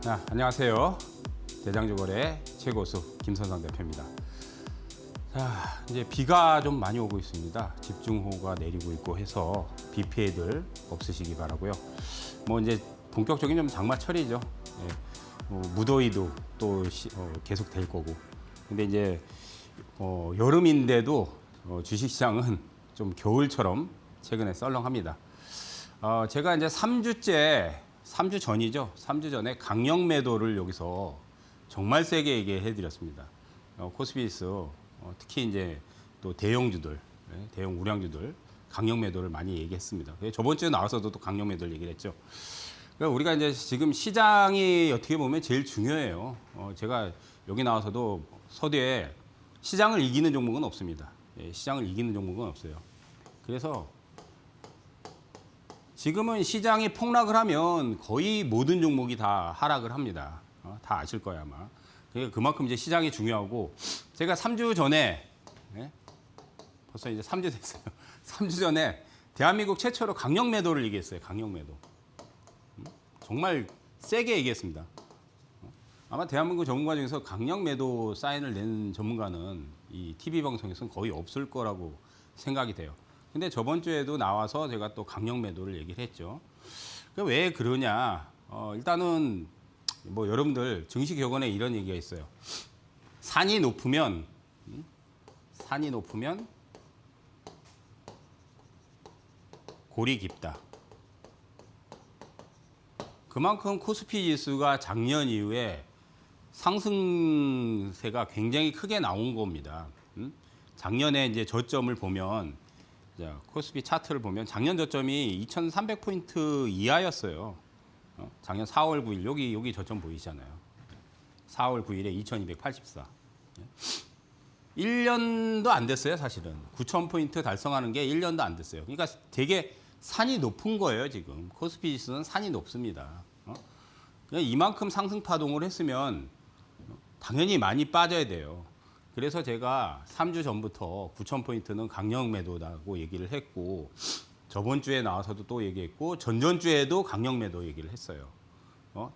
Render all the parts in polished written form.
안녕하세요. 대장주거래 최고수 김선상 대표입니다. 자, 이제 비가 좀 많이 오고 있습니다. 집중호우가 내리고 있고 해서 비 피해들 없으시기 바라고요. 뭐 이제 본격적인 좀 장마철이죠. 예, 무더위도 또 계속 될 거고. 근데 이제 여름인데도 주식시장은 좀 겨울처럼 최근에 썰렁합니다. 제가 이제 3주 전이죠. 3주 전에 강력 매도를 여기서 정말 세게 얘기해 드렸습니다. 코스피지수, 특히 이제 또 대형주들, 대형 우량주들 강력 매도를 많이 얘기했습니다. 저번 주에 나와서도 또 강력 매도를 얘기를 했죠. 그러니까 우리가 이제 지금 시장이 어떻게 보면 제일 중요해요. 제가 여기 나와서도 서두에 시장을 이기는 종목은 없습니다. 시장을 이기는 종목은 없어요. 그래서 지금은 시장이 폭락을 하면 거의 모든 종목이 다 하락을 합니다. 다 아실 거예요, 아마. 그만큼 이제 시장이 중요하고, 제가 3주 전에, 벌써 이제 3주 됐어요. 3주 전에 대한민국 최초로 강력 매도를 얘기했어요. 강력 매도. 정말 세게 얘기했습니다. 아마 대한민국 전문가 중에서 강력 매도 사인을 낸 전문가는 이 TV 방송에서는 거의 없을 거라고 생각이 돼요. 근데 저번 주에도 나와서 제가 또 강력 매도를 얘기를 했죠. 왜 그러냐? 일단은 뭐 여러분들 증시 격언에 이런 얘기가 있어요. 산이 높으면 골이 깊다. 그만큼 코스피 지수가 작년 이후에 상승세가 굉장히 크게 나온 겁니다. 작년에 이제 저점을 보면, 자, 코스피 차트를 보면 작년 저점이 2,300포인트 이하였어요. 작년 4월 9일 여기 저점 보이시잖아요. 4월 9일에 2,284. 1년도 안 됐어요, 사실은. 9,000포인트 달성하는 게 1년도 안 됐어요. 그러니까 되게 산이 높은 거예요, 지금. 코스피 지수는 산이 높습니다. 그냥 이만큼 상승 파동을 했으면 당연히 많이 빠져야 돼요. 그래서 제가 3주 전부터 9,000포인트는 강력 매도다고 얘기를 했고, 저번 주에 나와서도 또 얘기했고, 전전주에도 강력 매도 얘기를 했어요.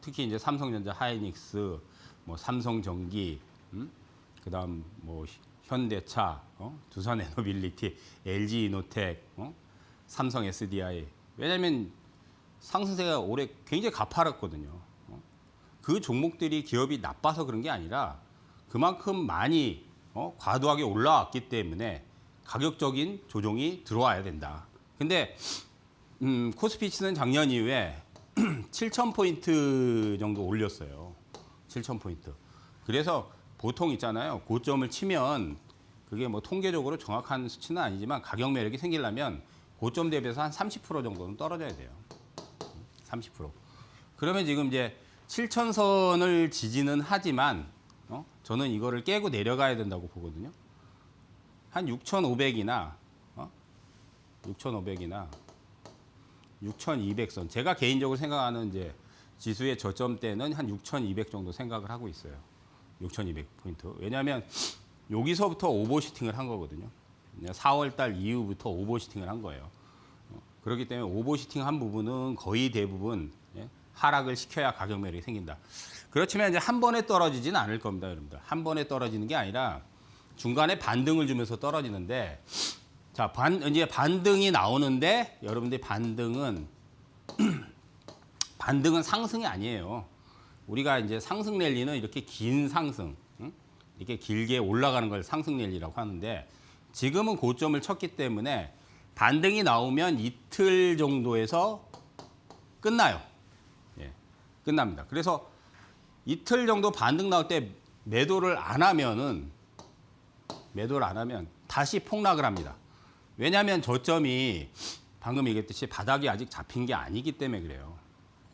특히 이제 삼성전자, 하이닉스, 뭐 삼성전기, 그다음 뭐 현대차, 두산 에너빌리티, LG 이노텍, 삼성 SDI. 왜냐하면 상승세가 올해 굉장히 가파랐거든요. 그 종목들이 기업이 나빠서 그런 게 아니라 그만큼 많이 과도하게 올라왔기 때문에 가격적인 조정이 들어와야 된다. 근데 코스피치는 작년 이후에 7,000포인트 정도 올렸어요. 7,000포인트. 그래서 보통 있잖아요. 고점을 치면 그게 뭐 통계적으로 정확한 수치는 아니지만 가격 매력이 생기려면 고점 대비해서 한 30% 정도는 떨어져야 돼요. 30%. 그러면 지금 이제 7,000선을 지지는 하지만 저는 이거를 깨고 내려가야 된다고 보거든요. 한 6,500이나 6,200선. 제가 개인적으로 생각하는 이제 지수의 저점대는 한 6,200 정도 생각을 하고 있어요. 6,200포인트. 왜냐하면 여기서부터 오버슈팅을 한 거거든요. 4월 달 이후부터 오버슈팅을 한 거예요. 그렇기 때문에 오버슈팅 한 부분은 거의 대부분 하락을 시켜야 가격 매력이 생긴다. 그렇지만 이제 한 번에 떨어지지는 않을 겁니다, 여러분들. 한 번에 떨어지는 게 아니라 중간에 반등을 주면서 떨어지는데, 자, 이제 반등이 나오는데, 여러분들 반등은 상승이 아니에요. 우리가 이제 상승 랠리는 이렇게 긴 상승, 이렇게 길게 올라가는 걸 상승 랠리라고 하는데, 지금은 고점을 쳤기 때문에 반등이 나오면 이틀 정도에서 끝나요. 예, 끝납니다. 그래서 이틀 정도 반등 나올 때 매도를 안 하면 다시 폭락을 합니다. 왜냐하면 저점이 방금 얘기했듯이 바닥이 아직 잡힌 게 아니기 때문에 그래요.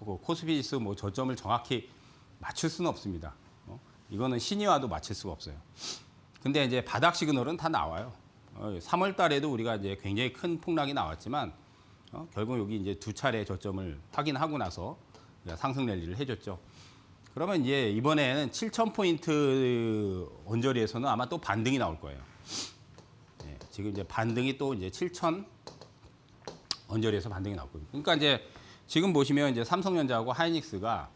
코스피 지수 뭐 저점을 정확히 맞출 수는 없습니다. 이거는 신이 와도 맞출 수가 없어요. 근데 이제 바닥 시그널은 다 나와요. 3월 달에도 우리가 이제 굉장히 큰 폭락이 나왔지만 결국 여기 이제 두 차례 저점을 확인하고 나서 상승 랠리를 해줬죠. 그러면 이제 이번에는 7,000포인트 언저리에서는 아마 또 반등이 나올 거예요. 네, 지금 이제 반등이 또 이제 7,000 언저리에서 반등이 나올 거예요. 그러니까 이제 지금 보시면 이제 삼성전자하고 하이닉스가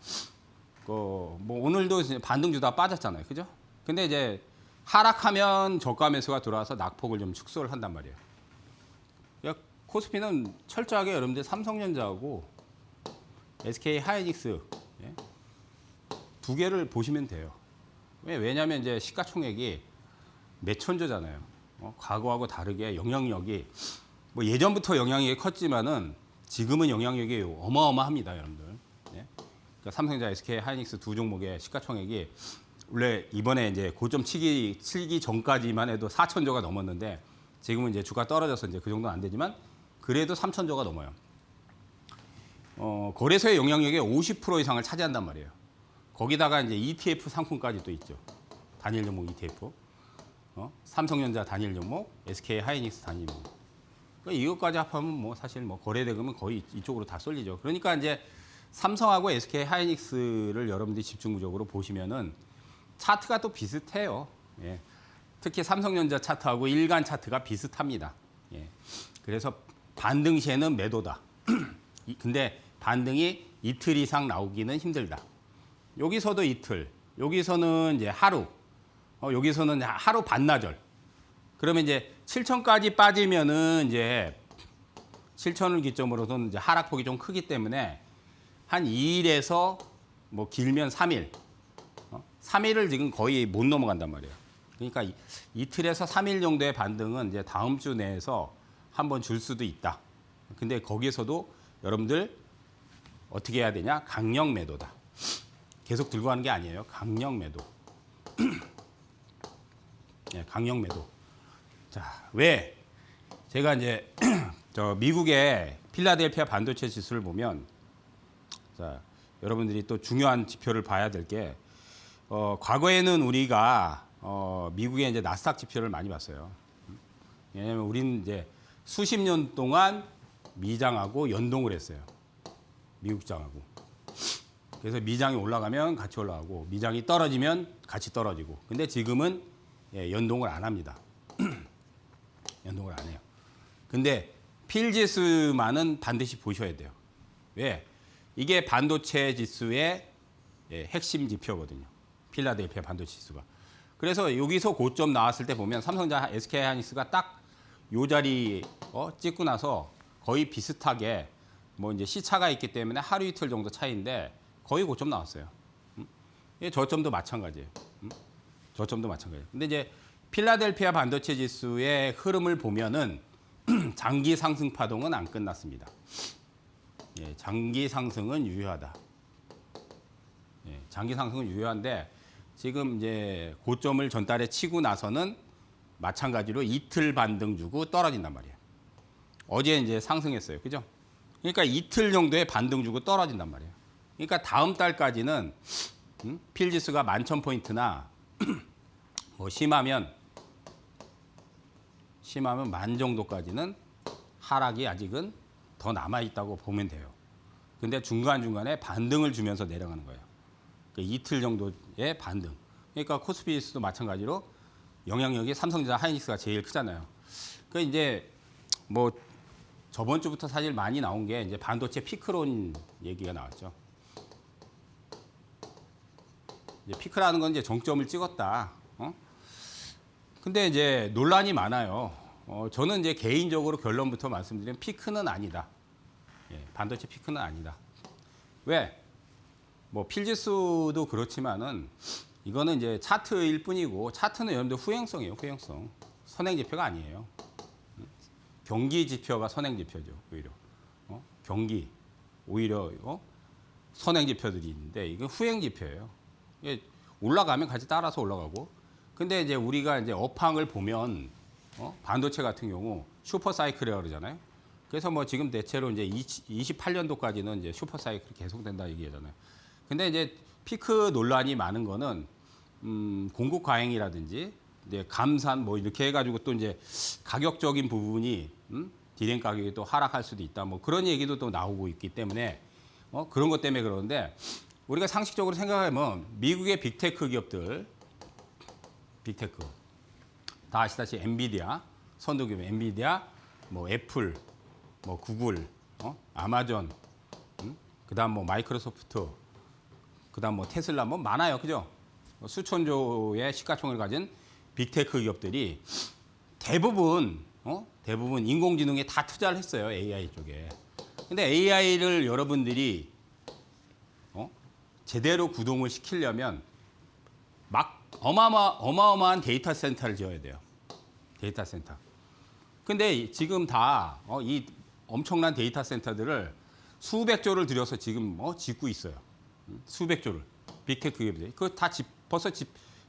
뭐 오늘도 이제 반등 주다 빠졌잖아요. 그죠? 근데 이제 하락하면 저가 매수가 들어와서 낙폭을 좀 축소를 한단 말이에요. 그러니까 코스피는 철저하게 여러분들 삼성전자하고 SK 하이닉스 예? 두 개를 보시면 돼요. 왜냐하면 이제 시가총액이 몇천조잖아요. 과거하고 다르게 영향력이 뭐 예전부터 영향력이 컸지만은 지금은 영향력이 어마어마합니다, 여러분들. 예? 그러니까 삼성전자, SK 하이닉스 두 종목의 시가총액이 원래 이번에 이제 고점 치기 전까지만 해도 4천조가 넘었는데 지금은 이제 주가 떨어져서 이제 그 정도는 안 되지만 그래도 3천조가 넘어요. 거래소의 영향력의 50% 이상을 차지한단 말이에요. 거기다가 이제 ETF 상품까지 또 있죠. 단일 종목 ETF. 삼성전자 단일 종목, SK 하이닉스 단일 종목. 그러니까 이것까지 합하면 뭐 사실 뭐 거래 대금은 거의 이쪽으로 다 쏠리죠. 그러니까 이제 삼성하고 SK 하이닉스를 여러분들이 집중적으로 보시면은 차트가 또 비슷해요. 예. 특히 삼성전자 차트하고 일간 차트가 비슷합니다. 예. 그래서 반등 시에는 매도다. 근데 반등이 이틀 이상 나오기는 힘들다. 여기서도 이틀, 여기서는 이제 하루, 여기서는 하루 반나절. 그러면 이제 7천까지 빠지면은 이제 7천을 기점으로는 이제 하락폭이 좀 크기 때문에 한 2일에서 뭐 길면 3일, 3일을 지금 거의 못 넘어간단 말이에요. 그러니까 이틀에서 3일 정도의 반등은 이제 다음 주 내에서 한번 줄 수도 있다. 근데 거기에서도 여러분들 어떻게 해야 되냐? 강력 매도다. 계속 들고 가는 게 아니에요. 강력 매도. 네, 강력 매도. 자, 왜? 제가 이제 저 미국의 필라델피아 반도체 지수를 보면 자, 여러분들이 또 중요한 지표를 봐야 될 게 과거에는 우리가 미국의 이제 나스닥 지표를 많이 봤어요. 왜냐하면 우리는 이제 수십 년 동안 미장하고 연동을 했어요. 미국장하고. 그래서 미장이 올라가면 같이 올라가고 미장이 떨어지면 같이 떨어지고. 근데 지금은 연동을 안 합니다. 연동을 안 해요. 근데 필지수만은 반드시 보셔야 돼요. 왜? 이게 반도체 지수의 핵심 지표거든요. 필라델피아 반도체 지수가. 그래서 여기서 고점 나왔을 때 보면 삼성전자, SK 하이닉스가 딱 요 자리 찍고 나서 거의 비슷하게 뭐 이제 시차가 있기 때문에 하루 이틀 정도 차이인데 거의 고점 나왔어요. 저점도 마찬가지예요. 저점도 마찬가지예요. 근데 이제 필라델피아 반도체 지수의 흐름을 보면은 장기 상승 파동은 안 끝났습니다. 예, 장기 상승은 유효하다. 예, 장기 상승은 유효한데 지금 이제 고점을 전달에 치고 나서는 마찬가지로 이틀 반등 주고 떨어진단 말이에요. 어제 이제 상승했어요. 그죠? 그러니까 이틀 정도의 반등 주고 떨어진단 말이에요. 그러니까 다음 달까지는 필지수가 11,000포인트나 뭐 심하면 만 정도까지는 하락이 아직은 더 남아 있다고 보면 돼요. 근데 중간중간에 반등을 주면서 내려가는 거예요. 그러니까 이틀 정도의 반등. 그러니까 코스피 지수도 마찬가지로 영향력이 삼성전자, 하이닉스가 제일 크잖아요. 그 이제 뭐 저번 주부터 사실 많이 나온 게 이제 반도체 피크론 얘기가 나왔죠. 이제 피크라는 건 이제 정점을 찍었다. 근데 이제 논란이 많아요. 저는 이제 개인적으로 결론부터 말씀드리면 피크는 아니다. 예, 반도체 피크는 아니다. 왜? 뭐 필지수도 그렇지만은 이거는 이제 차트일 뿐이고 차트는 여러분들 후행성이에요. 후행성. 선행 지표가 아니에요. 경기 지표가 선행 지표죠. 오히려 경기 오히려 선행 지표들이 있는데 이건 후행 지표예요. 이게 올라가면 같이 따라서 올라가고. 근데 이제 우리가 이제 업황을 보면 반도체 같은 경우 슈퍼 사이클이라고 그러잖아요. 그래서 뭐 지금 대체로 이제 28년도까지는 이제 슈퍼 사이클이 계속된다 얘기하잖아요. 근데 이제 피크 논란이 많은 거는 공급 과잉이라든지 이제 감산 뭐 이렇게 해가지고 또 이제 가격적인 부분이 디램 가격이 또 하락할 수도 있다. 뭐 그런 얘기도 또 나오고 있기 때문에 그런 것 때문에 그러는데 우리가 상식적으로 생각하면 미국의 빅테크 기업들 빅테크 다 아시다시피 엔비디아 선도기업 엔비디아 뭐 애플 뭐 구글 아마존 그다음 뭐 마이크로소프트 그다음 뭐 테슬라 뭐 많아요, 그죠? 수천조의 시가총액을 가진 빅테크 기업들이 대부분 대부분 인공지능에 다 투자를 했어요, AI 쪽에. 근데 AI를 여러분들이 제대로 구동을 시키려면 막 어마어마한 데이터 센터를 지어야 돼요. 데이터 센터. 근데 지금 다 이 엄청난 데이터 센터들을 수백 조를 들여서 지금 짓고 있어요. 수백 조를. 빅테크 기업들이. 그거 다 벌써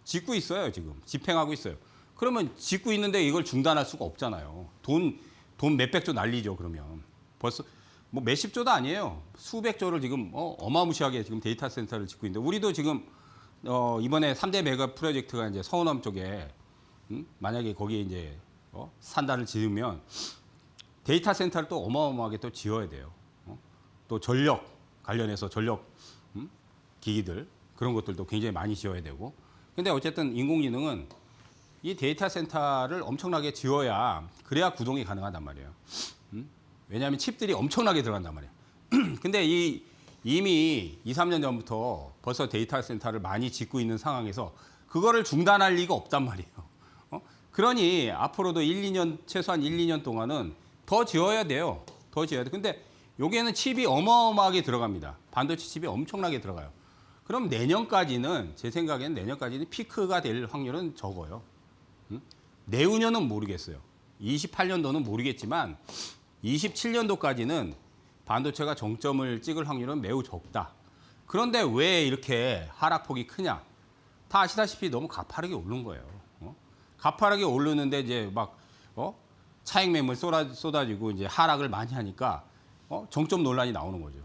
짓고 있어요, 지금. 집행하고 있어요. 그러면 짓고 있는데 이걸 중단할 수가 없잖아요. 돈 몇백 조 날리죠, 그러면. 벌써 뭐 몇십 조도 아니에요. 수백 조를 지금 어마무시하게 지금 데이터 센터를 짓고 있는데 우리도 지금 이번에 3대 메가 프로젝트가 이제 서운함 쪽에 만약에 거기에 이제 산다를 지으면 데이터 센터를 또 어마어마하게 또 지어야 돼요. 또 전력 관련해서 전력 기기들 그런 것들도 굉장히 많이 지어야 되고. 근데 어쨌든 인공지능은 이 데이터 센터를 엄청나게 지어야 그래야 구동이 가능하단 말이에요. 왜냐하면 칩들이 엄청나게 들어간단 말이에요. 근데 이미 2, 3년 전부터 벌써 데이터 센터를 많이 짓고 있는 상황에서 그거를 중단할 리가 없단 말이에요. 그러니 앞으로도 최소한 1, 2년 동안은 더 지어야 돼요. 더 지어야 돼. 근데 여기에는 칩이 어마어마하게 들어갑니다. 반도체 칩이 엄청나게 들어가요. 그럼 내년까지는 제 생각에는 내년까지는 피크가 될 확률은 적어요. 내후년은 모르겠어요. 28년도는 모르겠지만 27년도까지는 반도체가 정점을 찍을 확률은 매우 적다. 그런데 왜 이렇게 하락폭이 크냐? 다 아시다시피 너무 가파르게 오른 거예요. 가파르게 오르는데 이제 막 차익 매물 쏟아지고 이제 하락을 많이 하니까 정점 논란이 나오는 거죠.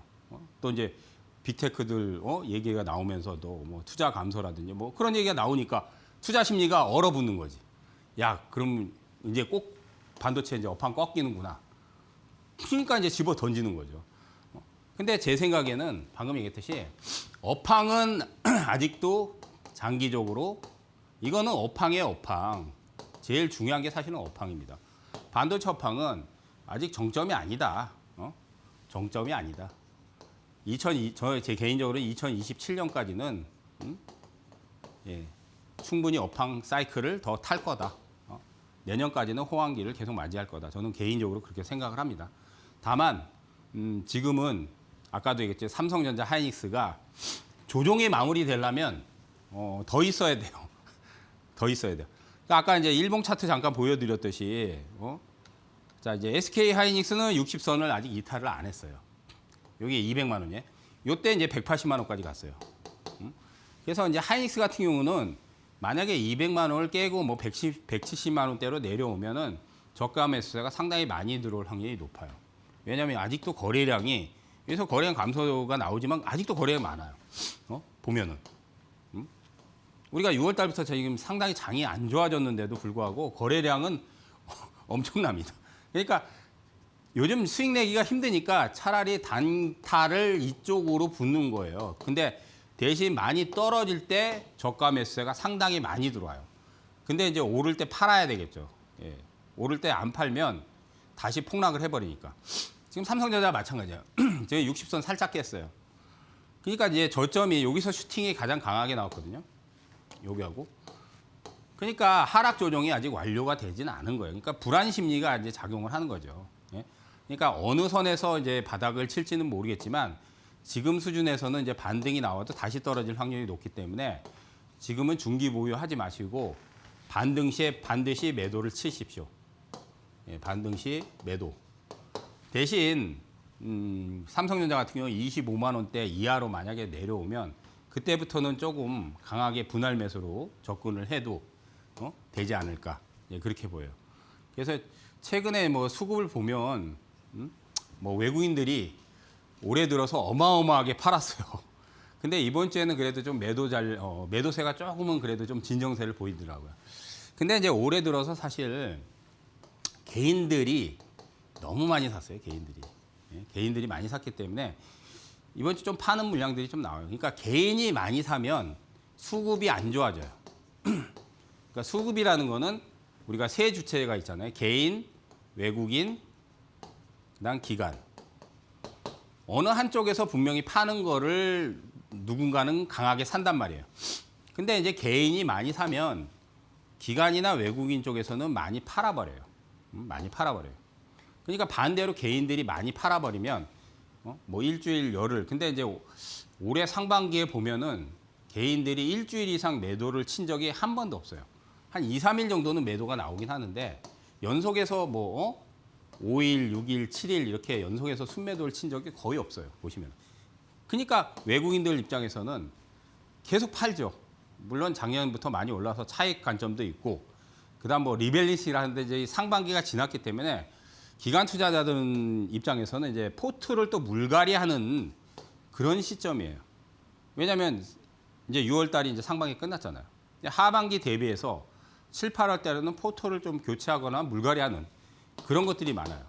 또 이제 빅테크들 얘기가 나오면서도 뭐 투자 감소라든지 뭐 그런 얘기가 나오니까 투자 심리가 얼어붙는 거지. 야, 그럼 이제 꼭 반도체 이제 업황 꺾이는구나. 그러니까 이제 집어 던지는 거죠. 근데 제 생각에는 방금 얘기했듯이 업황은 아직도 장기적으로 이거는 업황이에요, 업황. 제일 중요한 게 사실은 업황입니다. 반도체 업황은 아직 정점이 아니다. 정점이 아니다. 제 개인적으로 2027년까지는 충분히 업황 사이클을 더 탈 거다. 내년까지는 호황기를 계속 맞이할 거다. 저는 개인적으로 그렇게 생각을 합니다. 다만 지금은 아까도 얘기했죠. 삼성전자 하이닉스가 조종이 마무리되려면 더 있어야 돼요. 더 있어야 돼요. 그러니까 아까 이제 일봉 차트 잠깐 보여드렸듯이 자 이제 SK 하이닉스는 60선을 아직 이탈을 안 했어요. 여기 200만 원이에요. 요때 이제 180만 원까지 갔어요. 그래서 이제 하이닉스 같은 경우는 만약에 200만 원을 깨고 뭐 170만 원대로 내려오면은 저가 매수세가 상당히 많이 들어올 확률이 높아요. 왜냐하면 아직도 거래량이 여기서 거래량 감소가 나오지만 아직도 거래량이 많아요. 보면은 우리가 6월 달부터 지금 상당히 장이 안 좋아졌는데도 불구하고 거래량은 엄청납니다. 그러니까 요즘 수익 내기가 힘드니까 차라리 단타를 이쪽으로 붙는 거예요. 근데 대신 많이 떨어질 때 저가 매수세가 상당히 많이 들어와요. 근데 이제 오를 때 팔아야 되겠죠. 예. 오를 때 안 팔면 다시 폭락을 해버리니까. 지금 삼성전자 마찬가지예요. 제가 60선 살짝 깼어요. 그러니까 이제 저점이 여기서 슈팅이 가장 강하게 나왔거든요. 여기하고. 그러니까 하락 조정이 아직 완료가 되지는 않은 거예요. 그러니까 불안 심리가 이제 작용을 하는 거죠. 예? 그러니까 어느 선에서 이제 바닥을 칠지는 모르겠지만 지금 수준에서는 이제 반등이 나와도 다시 떨어질 확률이 높기 때문에 지금은 중기 보유하지 마시고 반등 시에 반드시 매도를 치십시오. 예, 반등 시 매도. 대신 삼성전자 같은 경우 25만 원대 이하로 만약에 내려오면 그때부터는 조금 강하게 분할 매수로 접근을 해도 되지 않을까. 예, 그렇게 보여요. 그래서 최근에 뭐 수급을 보면 뭐 외국인들이 올해 들어서 어마어마하게 팔았어요. 근데 이번 주에는 그래도 좀 매도세가 조금은 그래도 좀 진정세를 보이더라고요. 근데 이제 올해 들어서 사실 개인들이 너무 많이 샀어요. 개인들이. 예, 개인들이 많이 샀기 때문에 이번 주 좀 파는 물량들이 좀 나와요. 그러니까 개인이 많이 사면 수급이 안 좋아져요. 그러니까 수급이라는 거는 우리가 세 주체가 있잖아요. 개인, 외국인, 그다음 기관. 어느 한쪽에서 분명히 파는 거를 누군가는 강하게 산단 말이에요. 근데 이제 개인이 많이 사면 기관이나 외국인 쪽에서는 많이 팔아버려요. 많이 팔아버려요. 그러니까 반대로 개인들이 많이 팔아버리면 뭐 일주일 열흘. 근데 이제 올해 상반기에 보면은 개인들이 일주일 이상 매도를 친 적이 한 번도 없어요. 한 2, 3일 정도는 매도가 나오긴 하는데 연속해서 뭐 5일, 6일, 7일 이렇게 연속해서 순매도를 친 적이 거의 없어요. 보시면. 그러니까 외국인들 입장에서는 계속 팔죠. 물론 작년부터 많이 올라서 차익 관점도 있고 그다음 뭐 리밸런싱이라는데 이제 상반기가 지났기 때문에 기관 투자자들 입장에서는 이제 포트를 또 물갈이하는 그런 시점이에요. 왜냐하면 이제 6월 달이 이제 상반기 끝났잖아요. 하반기 대비해서 7, 8월 달에는 포트를 좀 교체하거나 물갈이하는 그런 것들이 많아요.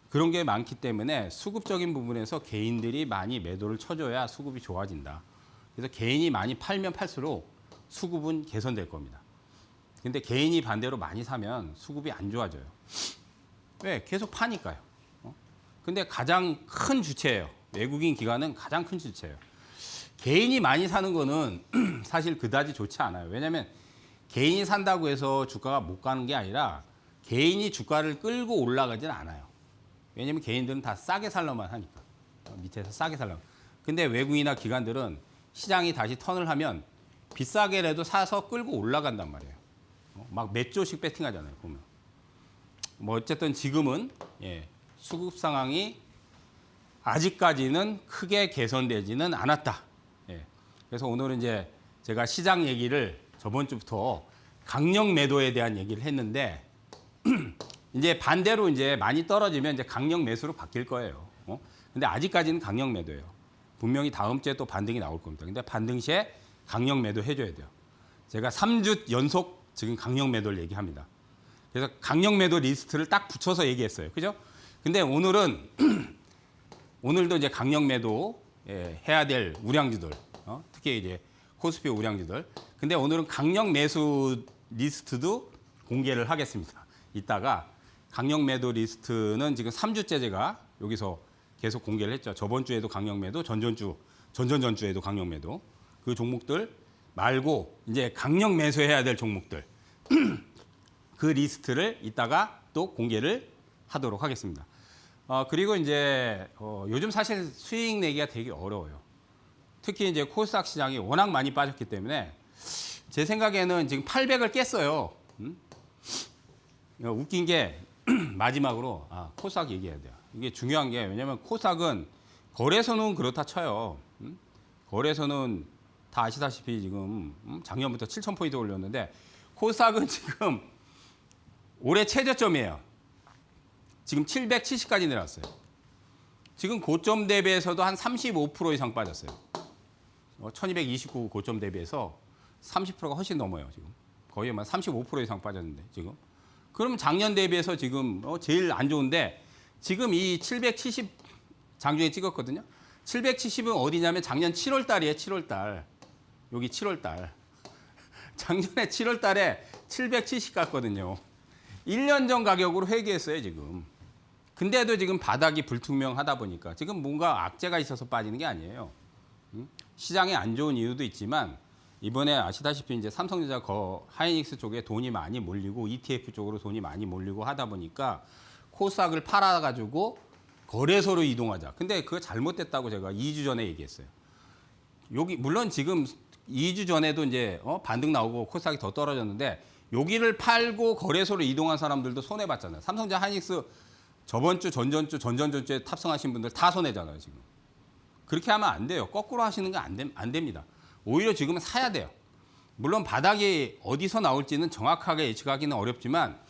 그런 게 많기 때문에 수급적인 부분에서 개인들이 많이 매도를 쳐줘야 수급이 좋아진다. 그래서 개인이 많이 팔면 팔수록 수급은 개선될 겁니다. 근데 개인이 반대로 많이 사면 수급이 안 좋아져요. 왜? 계속 파니까요. 근데 가장 큰 주체예요. 외국인 기관은 가장 큰 주체예요. 개인이 많이 사는 거는 사실 그다지 좋지 않아요. 왜냐하면 개인이 산다고 해서 주가가 못 가는 게 아니라 개인이 주가를 끌고 올라가지는 않아요. 왜냐하면 개인들은 다 싸게 살려만 하니까. 밑에서 싸게 살려면. 근데 외국인이나 기관들은 시장이 다시 턴을 하면 비싸게라도 사서 끌고 올라간단 말이에요. 막 몇 조씩 배팅하잖아요. 보면. 뭐 어쨌든 지금은 수급 상황이 아직까지는 크게 개선되지는 않았다. 그래서 오늘은 이제 제가 시장 얘기를 저번 주부터 강력 매도에 대한 얘기를 했는데 이제 반대로 이제 많이 떨어지면 이제 강력 매수로 바뀔 거예요. 근데 아직까지는 강력 매도예요. 분명히 다음 주에 또 반등이 나올 겁니다. 근데 반등 시에 강력 매도 해줘야 돼요. 제가 3주 연속 지금 강력 매도를 얘기합니다. 그래서 강력 매도 리스트를 딱 붙여서 얘기했어요. 그죠? 근데 오늘은 오늘도 이제 강력 매도 해야 될 우량주들, 특히 이제 코스피 우량주들. 근데 오늘은 강력 매수 리스트도 공개를 하겠습니다. 이따가 강력 매도 리스트는 지금 3주째 제가 여기서 계속 공개를 했죠. 저번 주에도 강력 매도, 전전주에도 강력 매도. 그 종목들 말고 이제 강력 매수해야 될 종목들. 그 리스트를 이따가 또 공개를 하도록 하겠습니다. 그리고 이제 요즘 사실 수익 내기가 되게 어려워요. 특히 이제 코스닥 시장이 워낙 많이 빠졌기 때문에 제 생각에는 지금 800을 깼어요. 웃긴 게 마지막으로 코스닥 얘기해야 돼요. 이게 중요한 게 왜냐면 코스닥은 거래소는 그렇다 쳐요. 거래소는 다 아시다시피 지금 작년부터 7,000포인트 올렸는데 코스닥은 지금 올해 최저점이에요. 지금 770까지 내려왔어요. 지금 고점 대비해서도 한 35% 이상 빠졌어요. 1229 고점 대비해서 30%가 훨씬 넘어요. 지금 거의 35% 이상 빠졌는데 지금. 그러면 작년 대비해서 지금 제일 안 좋은데 지금 이 770 장중에 찍었거든요. 770은 어디냐면 작년 7월 달이에요. 7월 달. 여기 7월 달. 작년에 7월 달에 770 갔거든요. 1년 전 가격으로 회귀했어요, 지금. 근데도 지금 바닥이 불투명하다 보니까 지금 뭔가 악재가 있어서 빠지는 게 아니에요. 시장이 안 좋은 이유도 있지만 이번에 아시다시피 이제 삼성전자 하이닉스 쪽에 돈이 많이 몰리고 ETF 쪽으로 돈이 많이 몰리고 하다 보니까 코스닥을 팔아가지고 거래소로 이동하자. 근데 그거 잘못됐다고 제가 2주 전에 얘기했어요. 여기 물론 지금 2주 전에도 이제 반등 나오고 코스닥이 더 떨어졌는데 여기를 팔고 거래소로 이동한 사람들도 손해 봤잖아요. 삼성전자 하이닉스 저번 주, 전전주에 탑승하신 분들 다 손해잖아요, 지금. 그렇게 하면 안 돼요. 거꾸로 하시는 게 안 됩니다. 오히려 지금은 사야 돼요. 물론 바닥이 어디서 나올지는 정확하게 예측하기는 어렵지만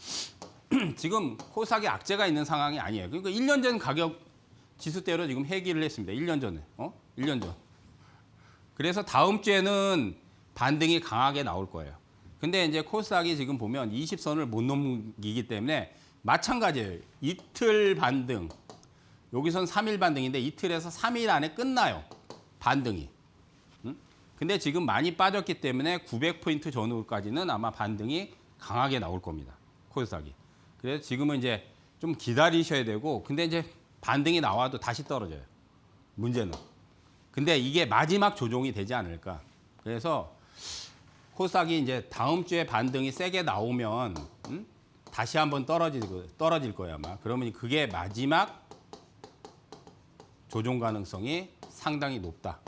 지금 코스닥에 악재가 있는 상황이 아니에요. 그러니까 1년 전 가격 지수대로 지금 회귀를 했습니다. 1년 전에. 1년 전. 그래서 다음 주에는 반등이 강하게 나올 거예요. 근데 이제 코스닥이 지금 보면 20선을 못 넘기기 때문에 마찬가지예요. 이틀 반등. 여기선 3일 반등인데 이틀에서 3일 안에 끝나요. 반등이. 근데 지금 많이 빠졌기 때문에 900포인트 전후까지는 아마 반등이 강하게 나올 겁니다. 코스닥이. 그래서 지금은 이제 좀 기다리셔야 되고 근데 이제 반등이 나와도 다시 떨어져요. 문제는. 근데 이게 마지막 조종이 되지 않을까. 그래서 코스닥이 이제 다음 주에 반등이 세게 나오면 다시 한번 떨어질 거예요 아마. 그러면 그게 마지막 조종 가능성이 상당히 높다.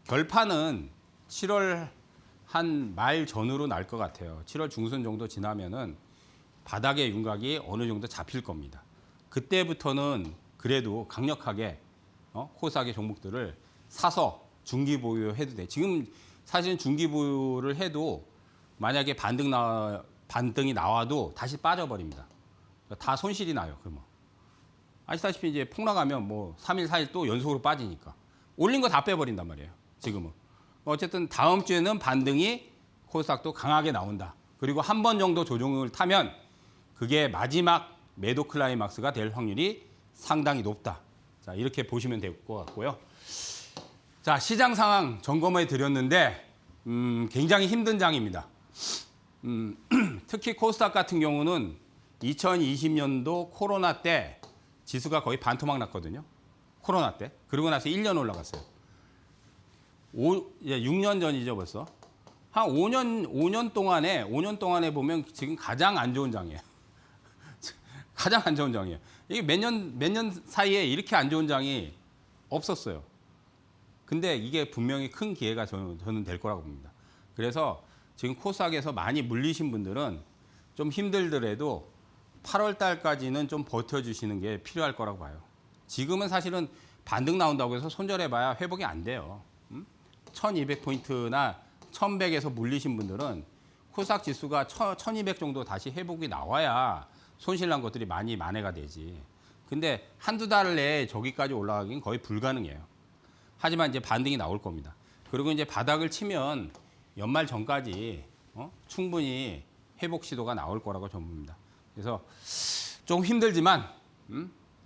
결판은 7월 한 말 전후로 날 것 같아요. 7월 중순 정도 지나면은 바닥의 윤곽이 어느 정도 잡힐 겁니다. 그때부터는 그래도 강력하게 코스닥의 종목들을 사서 중기 보유해도 돼. 지금 사실은 중기 보유를 해도 만약에 반등이 나와도 다시 빠져버립니다. 다 손실이 나요. 그러면 아시다시피 이제 폭락하면 뭐 3일, 4일 또 연속으로 빠지니까 올린 거 다 빼버린단 말이에요. 지금은. 어쨌든 다음 주에는 반등이 코스닥도 강하게 나온다. 그리고 한 번 정도 조정을 타면 그게 마지막 매도 클라이막스가 될 확률이 상당히 높다. 자, 이렇게 보시면 될 것 같고요. 자, 시장 상황 점검해 드렸는데 굉장히 힘든 장입니다. 특히 코스닥 같은 경우는 2020년도 코로나 때 지수가 거의 반토막 났거든요. 코로나 때. 그러고 나서 1년 올라갔어요. 6년 전이죠, 벌써. 한 5년 동안에 보면 지금 가장 안 좋은 장이에요. 가장 안 좋은 장이에요. 이게 몇 년 사이에 이렇게 안 좋은 장이 없었어요. 근데 이게 분명히 큰 기회가 저는 될 거라고 봅니다. 그래서 지금 코스닥에서 많이 물리신 분들은 좀 힘들더라도 8월 달까지는 좀 버텨주시는 게 필요할 거라고 봐요. 지금은 사실은 반등 나온다고 해서 손절해봐야 회복이 안 돼요. 1200포인트나 1100에서 물리신 분들은 코스닥 지수가 1200 정도 다시 회복이 나와야 손실난 것들이 많이 만회가 되지. 근데 한두 달 내에 저기까지 올라가긴 거의 불가능해요. 하지만 이제 반등이 나올 겁니다. 그리고 이제 바닥을 치면 연말 전까지 충분히 회복 시도가 나올 거라고 저는 봅니다. 그래서 조금 힘들지만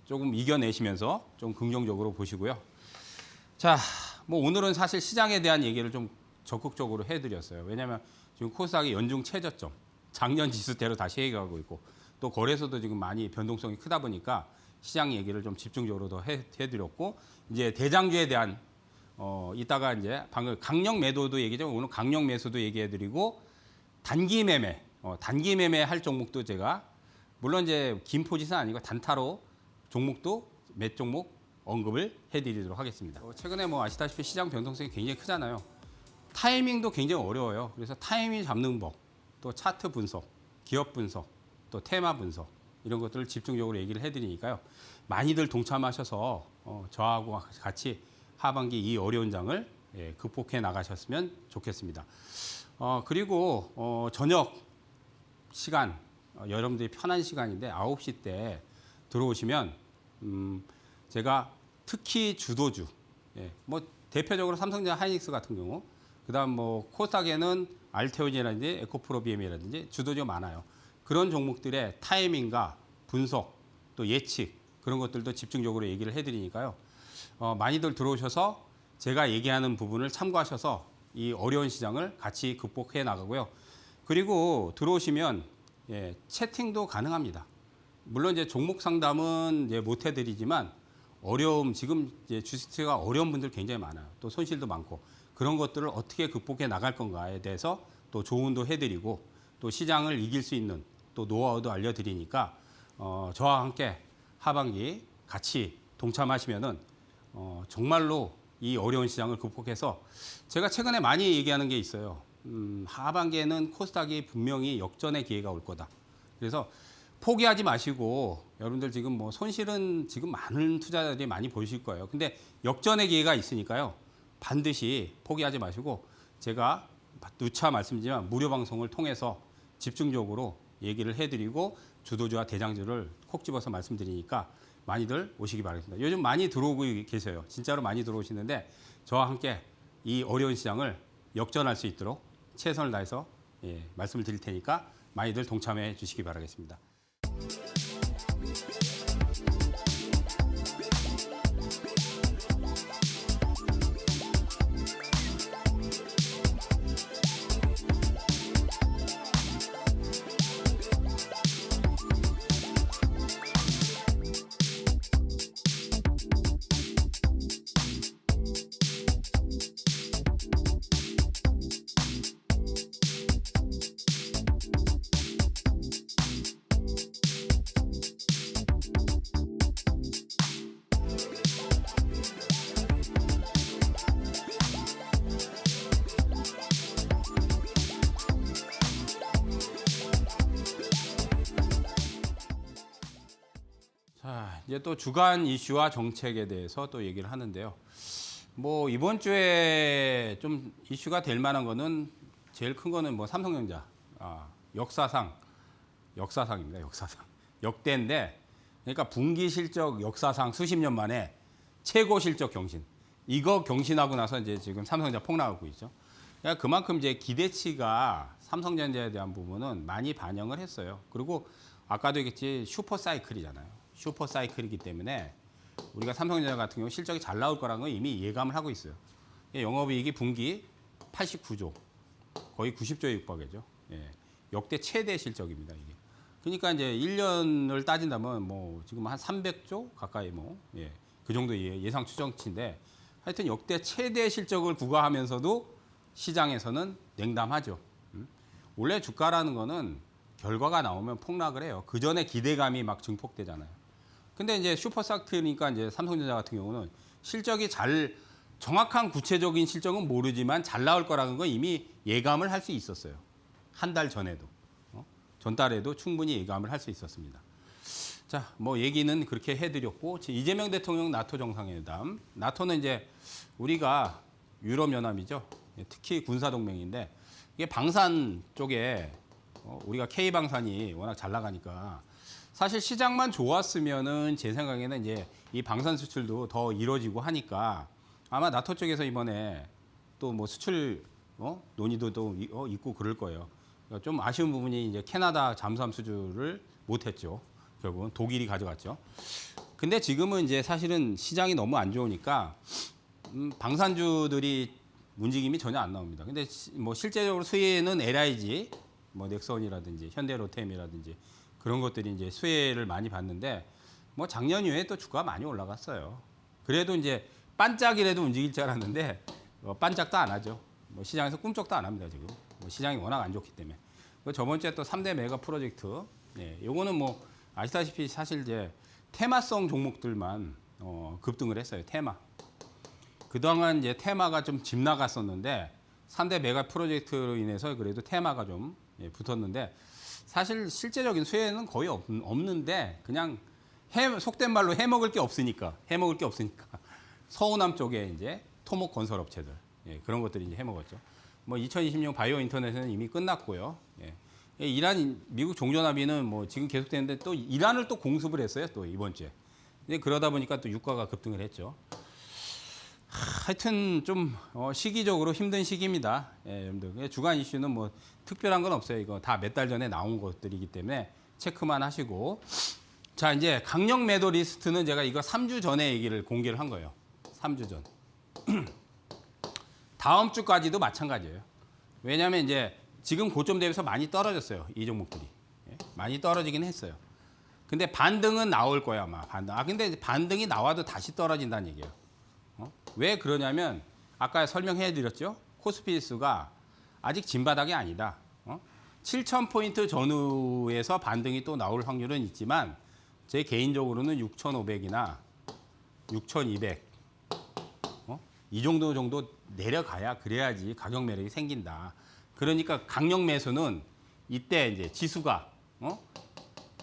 조금 이겨내시면서 좀 긍정적으로 보시고요. 자, 뭐 오늘은 사실 시장에 대한 얘기를 좀 적극적으로 해드렸어요. 왜냐하면 지금 코스닥이 연중 최저점, 작년 지수대로 다시 해가고 있고 또 거래소도 지금 많이 변동성이 크다 보니까 시장 얘기를 좀 집중적으로 더 해드렸고 이제 대장주에 대한 이따가 이제 방금 강력 매도도 얘기죠. 오늘 강력 매수도 얘기해드리고 단기 매매 할 종목도 제가 물론 이제 긴 포지션 아니고 단타로 종목도 몇 종목 언급을 해드리도록 하겠습니다. 최근에 뭐 아시다시피 시장 변동성이 굉장히 크잖아요. 타이밍도 굉장히 어려워요. 그래서 타이밍 잡는 법, 또 차트 분석, 기업 분석, 또 테마 분석 이런 것들을 집중적으로 얘기를 해드리니까요. 많이들 동참하셔서 저하고 같이 하반기 이 어려운 장을 극복해 나가셨으면 좋겠습니다. 그리고 저녁 시간 여러분들이 편한 시간인데 9시 때 들어오시면 제가 특히 주도주, 뭐 대표적으로 삼성전자 하이닉스 같은 경우, 그다음 뭐 코스닥에는 알테오젠이라든지 에코프로비엠이라든지 주도주가 많아요. 그런 종목들의 타이밍과 분석, 또 예측 그런 것들도 집중적으로 얘기를 해드리니까요. 많이들 들어오셔서 제가 얘기하는 부분을 참고하셔서 이 어려운 시장을 같이 극복해 나가고요. 그리고 들어오시면 채팅도 가능합니다. 물론 이제 종목 상담은 이제 못 해드리지만 지금 이제 주식투자가 어려운 분들 굉장히 많아요. 또 손실도 많고 그런 것들을 어떻게 극복해 나갈 건가에 대해서 또 조언도 해드리고 또 시장을 이길 수 있는 또 노하우도 알려드리니까 저와 함께 하반기 같이 동참하시면은 정말로 이 어려운 시장을 극복해서 제가 최근에 많이 얘기하는 게 있어요. 하반기에는 코스닥이 분명히 역전의 기회가 올 거다. 그래서 포기하지 마시고 여러분들 지금 뭐 손실은 지금 많은 투자자들이 많이 보실 거예요. 근데 역전의 기회가 있으니까요. 반드시 포기하지 마시고 제가 누차 말씀드리지만 무료 방송을 통해서 집중적으로 얘기를 해드리고 주도주와 대장주를 콕 집어서 말씀드리니까 많이들 오시기 바랍니다. 요즘 많이 들어오고 계세요. 진짜로 많이 들어오시는데 저와 함께 이 어려운 시장을 역전할 수 있도록 최선을 다해서 말씀을 드릴 테니까 많이들 동참해 주시기 바라겠습니다. 이제 또 주간 이슈와 정책에 대해서 또 얘기를 하는데요. 뭐 이번 주에 좀 이슈가 될 만한 거는 제일 큰 거는 뭐 삼성전자 역사상입니다. 역사상 역대인데 그러니까 분기 실적 역사상 수십 년 만에 최고 실적 경신. 이거 경신하고 나서 이제 지금 삼성전자 폭락하고 있죠. 그러니까 그만큼 이제 기대치가 삼성전자에 대한 부분은 많이 반영을 했어요. 그리고 아까도 얘기했지 슈퍼 사이클이잖아요. 슈퍼 사이클이기 때문에 우리가 삼성전자 같은 경우 실적이 잘 나올 거라는 건 이미 예감을 하고 있어요. 영업이익이 분기 89조, 거의 90조에 육박이죠. 예, 역대 최대 실적입니다 이게. 그러니까 이제 1년을 따진다면 뭐 지금 한 300조 가까이 그 정도 예상 추정치인데 하여튼 역대 최대 실적을 구가하면서도 시장에서는 냉담하죠. 원래 주가라는 거는 결과가 나오면 폭락을 해요. 그 전에 기대감이 막 증폭되잖아요. 근데 이제 슈퍼사이클이니까 이제 삼성전자 같은 경우는 실적이 정확한 구체적인 실적은 모르지만 잘 나올 거라는 건 이미 예감을 할 수 있었어요. 한 달 전에도. 전달에도 충분히 예감을 할 수 있었습니다. 자, 뭐 얘기는 그렇게 해드렸고 이재명 대통령 나토 정상회담. 나토는 이제 우리가 유럽연합이죠. 특히 군사동맹인데 이게 방산 쪽에 우리가 K방산이 워낙 잘 나가니까 사실 시장만 좋았으면은 제 생각에는 이제 이 방산 수출도 더 이루어지고 하니까 아마 나토 쪽에서 이번에 또 뭐 수출 논의도 또 있고 그럴 거예요. 좀 아쉬운 부분이 이제 캐나다 잠수함 수주를 못했죠. 결국은 독일이 가져갔죠. 근데 지금은 이제 사실은 시장이 너무 안 좋으니까 방산주들이 움직임이 전혀 안 나옵니다. 근데 뭐 실제적으로 수혜는 LIG, 뭐 넥선이라든지 현대로템이라든지 그런 것들이 이제 수혜를 많이 받는데 뭐 작년 이후에 또 주가가 많이 올라갔어요. 그래도 이제 반짝이라도 움직일 줄 알았는데 반짝도 안 하죠. 뭐 시장에서 꿈쩍도 안 합니다 지금. 뭐 시장이 워낙 안 좋기 때문에. 저번 주에 또 3대 메가 프로젝트. 요거는 뭐 아시다시피 사실 이제 테마성 종목들만 급등을 했어요. 테마. 그동안 이제 테마가 좀 집 나갔었는데 3대 메가 프로젝트로 인해서 그래도 테마가 좀 붙었는데 사실 실제적인 수혜는 거의 없는데 그냥 속된 말로 해먹을 게 없으니까 서우남 쪽에 이제 토목 건설 업체들 그런 것들이 이제 해먹었죠. 뭐 2026 바이오 인터넷은 이미 끝났고요. 이란 미국 종전합의는 뭐 지금 계속되는데 또 이란을 또 공습을 했어요. 또 이번 주에. 그러다 보니까 또 유가가 급등을 했죠. 하여튼 좀 시기적으로 힘든 시기입니다. 여러분들 주간 이슈는 뭐 특별한 건 없어요. 이거 다 몇 달 전에 나온 것들이기 때문에 체크만 하시고 자 이제 강력 매도 리스트는 제가 이거 3주 전에 얘기를 공개를 한 거예요. 3주 전. 다음 주까지도 마찬가지예요. 왜냐하면 이제 지금 고점 대비해서 많이 떨어졌어요. 이 종목들이 많이 떨어지긴 했어요. 근데 반등은 나올 거야 아마 반등. 근데 반등이 나와도 다시 떨어진다는 얘기예요. 왜 그러냐면 아까 설명해 드렸죠. 코스피 지수가 아직 진바닥이 아니다. 7,000포인트 전후에서 반등이 또 나올 확률은 있지만 제 개인적으로는 6,500이나 6,200 이 정도 내려가야 그래야지 가격 매력이 생긴다. 그러니까 강력 매수는 이때 이제 지수가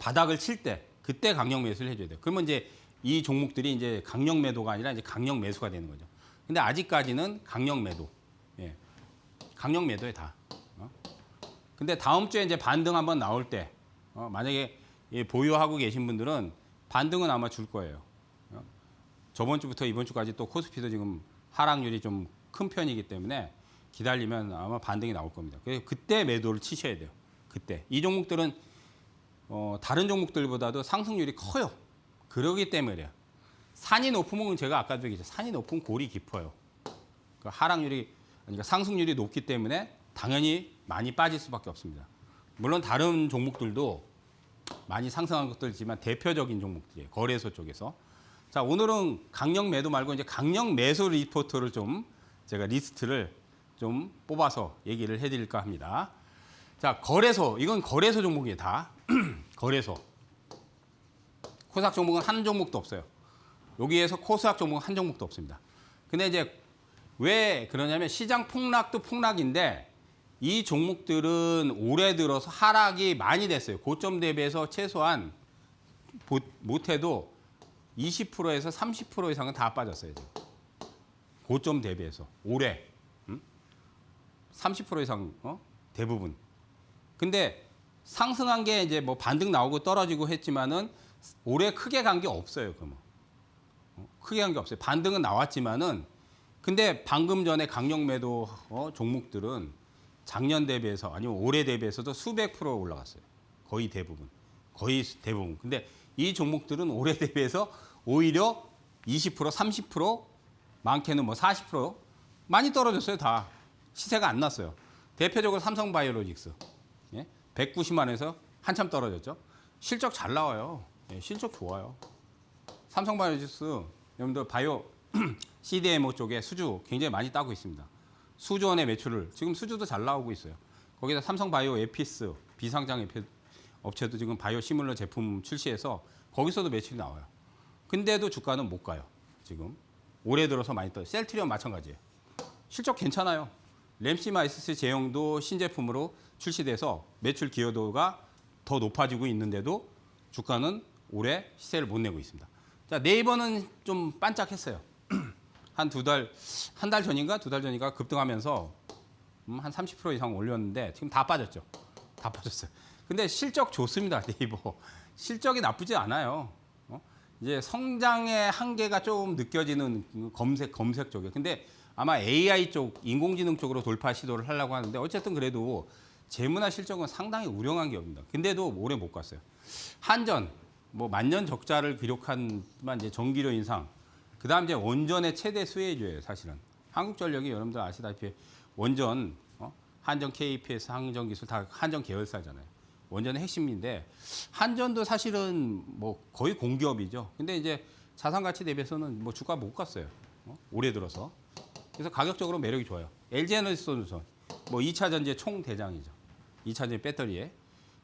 바닥을 칠 때 그때 강력 매수를 해줘야 돼요. 그러면 이제 이 종목들이 이제 강력 매도가 아니라 이제 강력 매수가 되는 거죠. 근데 아직까지는 강력 매도, 강력 매도에 다. 근데 다음 주에 이제 반등 한번 나올 때, 만약에 보유하고 계신 분들은 반등은 아마 줄 거예요. 저번 주부터 이번 주까지 또 코스피도 지금 하락률이 좀 큰 편이기 때문에 기다리면 아마 반등이 나올 겁니다. 그래서 그때 매도를 치셔야 돼요. 그때 이 종목들은 다른 종목들보다도 상승률이 커요. 그러기 때문에 산이 높으면 제가 아까도 얘기했죠. 산이 높으면 골이 깊어요. 그러니까 하락률이 그러니까 상승률이 높기 때문에 당연히 많이 빠질 수밖에 없습니다. 물론 다른 종목들도 많이 상승한 것들이지만 대표적인 종목들이에요. 거래소 쪽에서. 자, 오늘은 강력 매도 말고 이제 강력 매수 리포트를 좀 제가 리스트를 좀 뽑아서 얘기를 해드릴까 합니다. 자, 거래소. 이건 거래소 종목이에요, 다. 거래소. 코스닥 종목은 한 종목도 없어요. 여기에서 코스닥 종목은 한 종목도 없습니다. 근데 이제 왜 그러냐면 시장 폭락도 폭락인데 이 종목들은 올해 들어서 하락이 많이 됐어요. 고점 대비해서 최소한 못해도 20%에서 30% 이상은 다 빠졌어요. 지금. 고점 대비해서 올해 30% 이상 대부분. 근데 상승한 게 이제 뭐 반등 나오고 떨어지고 했지만은 올해 크게 간 게 없어요. 그러면 크게 간 게 없어요. 반등은 나왔지만은 근데 방금 전에 강력 매도 종목들은 작년 대비해서 아니면 올해 대비해서도 수백 프로 올라갔어요. 거의 대부분. 거의 대부분. 근데 이 종목들은 올해 대비해서 오히려 20%, 30%, 많게는 뭐 40% 많이 떨어졌어요. 다. 시세가 안 났어요. 대표적으로 삼성바이오로직스. 예? 190만 원에서 한참 떨어졌죠. 실적 잘 나와요. 예, 실적 좋아요. 삼성바이오로직스 여러분들 바이오 CDMO 쪽에 수주 굉장히 많이 따고 있습니다. 수조 원의 매출을 지금 수주도 잘 나오고 있어요. 거기다 삼성바이오 에피스 비상장 업체도 지금 바이오 시뮬러 제품 출시해서 거기서도 매출이 나와요. 근데도 주가는 못 가요. 지금 올해 들어서 많이 떠요. 셀트리온 마찬가지예요. 실적 괜찮아요. 램시마이스스 제형도 신제품으로 출시돼서 매출 기여도가 더 높아지고 있는데도 주가는 올해 시세를 못 내고 있습니다. 자, 네이버는 좀 반짝했어요. 한 달 전인가 두 달 전인가 급등하면서 한 30% 이상 올렸는데 지금 다 빠졌죠. 다 빠졌어요. 근데 실적 좋습니다. 네이버. 실적이 나쁘지 않아요. 이제 성장의 한계가 좀 느껴지는 검색 쪽에. 근데 아마 AI 쪽, 인공지능 쪽으로 돌파 시도를 하려고 하는데 어쨌든 그래도 재무나 실적은 상당히 우려한 기업입니다. 근데도 오래 못 갔어요. 한전, 뭐 만년 적자를 기록한 이제 전기료 인상. 그다음 이제 원전의 최대 수혜주예요, 사실은. 한국전력이 여러분들 아시다시피 원전, 한전 KPS, 한전기술 다 한전 계열사잖아요. 원전의 핵심인데 한전도 사실은 뭐 거의 공기업이죠. 근데 이제 자산 가치 대비해서는 뭐 주가 못 갔어요. 올해 들어서. 그래서 가격적으로 매력이 좋아요. LG에너지솔루션 뭐 2차 전지의 총대장이죠. 2차 전지 배터리에.